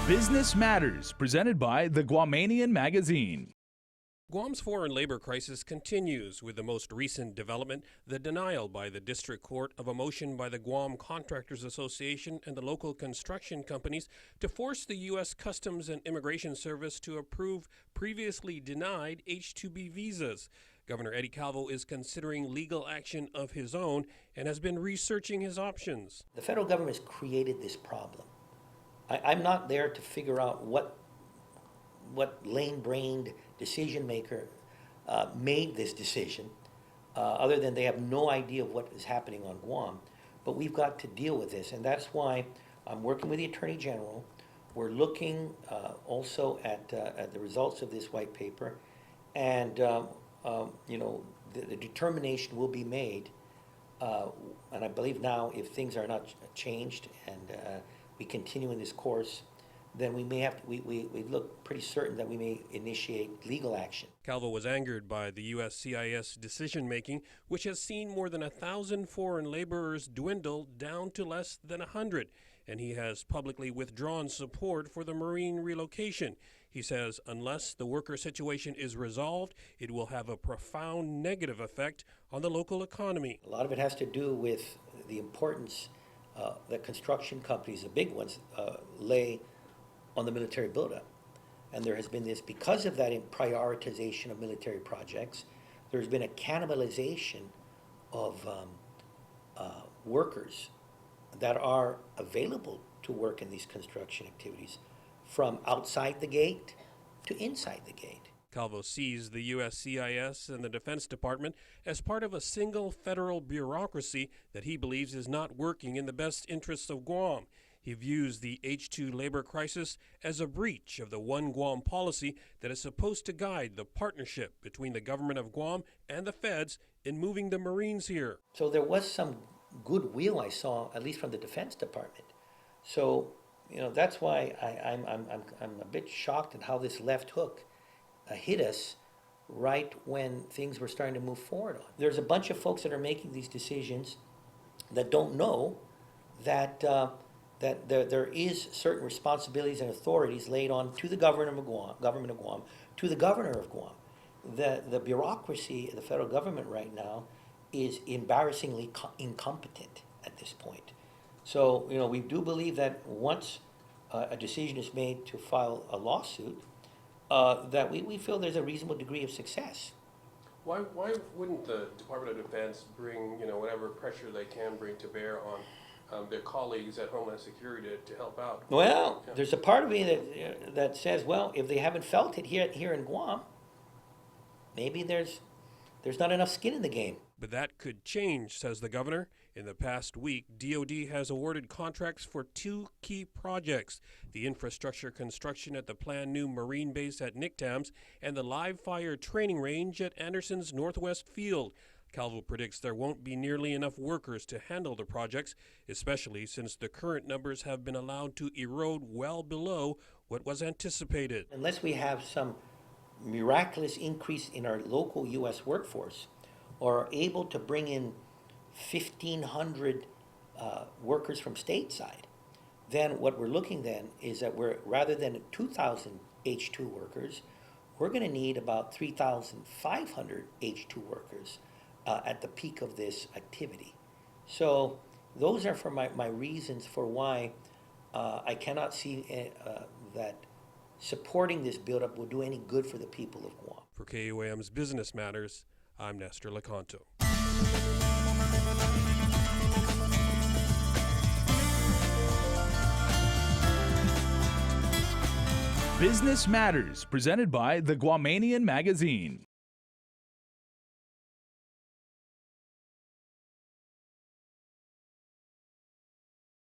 Business Matters, presented by the Guamanian Magazine. Guam's foreign labor crisis continues, with the most recent development, the denial by the District Court of a motion by the Guam Contractors Association and the local construction companies to force the U.S. Customs and Immigration Service to approve previously denied H-2B visas. Governor Eddie Calvo is considering legal action of his own and has been researching his options. The federal government has created this problem. I'm not there to figure out what lame-brained decision maker made this decision, other than they have no idea of what is happening on Guam. But we've got to deal with this, and that's why I'm working with the Attorney General. We're looking also at the results of this white paper, and the determination will be made. And I believe now, if things are not changed and we continue in this course, then we may have to, we look pretty certain that we may initiate legal action. Calvo was angered by the USCIS decision-making, which has seen more than 1,000 foreign laborers dwindle down to less than 100, and he has publicly withdrawn support for the Marine relocation. He says unless the worker situation is resolved, it will have a profound negative effect on the local economy. A lot of it has to do with the importance that construction companies, the big ones, lay on the military buildup. And there has been this, because of that prioritization of military projects, there's been a cannibalization of workers that are available to work in these construction activities, from outside the gate to inside the gate. Calvo sees the USCIS and the Defense Department as part of a single federal bureaucracy that he believes is not working in the best interests of Guam. He views the H-2 labor crisis as a breach of the One Guam policy that is supposed to guide the partnership between the government of Guam and the feds in moving the Marines here. So there was some goodwill I saw, at least from the Defense Department. So, that's why I'm a bit shocked at how this left hook hit us right when things were starting to move forward on. There's a bunch of folks that are making these decisions that don't know that there is certain responsibilities and authorities laid on to the government of Guam, to the governor of Guam. The bureaucracy of the federal government right now is embarrassingly incompetent at this point. So, we do believe that once a decision is made to file a lawsuit, that we feel there's a reasonable degree of success. Why wouldn't the Department of Defense bring, whatever pressure they can bring to bear on their colleagues at Homeland Security to help out? Well, there's a part of me that says, well, if they haven't felt it here in Guam, maybe there's not enough skin in the game. But that could change, says the governor. In the past week, DOD has awarded contracts for 2 key projects: the infrastructure construction at the planned new Marine base at Nictams and the live fire training range at Anderson's Northwest Field. Calvo predicts there won't be nearly enough workers to handle the projects, especially since the current numbers have been allowed to erode well below what was anticipated. Unless we have some miraculous increase in our local U.S. workforce, or are able to bring in 1,500 workers from stateside, then what we're looking then is that rather than 2,000 H-2 workers, we're going to need about 3,500 H-2 workers at the peak of this activity. So those are for my reasons for why I cannot see that supporting this buildup will do any good for the people of Guam. For KUAM's Business Matters, I'm Nestor Lecanto. Business Matters, presented by the Guamanian Magazine.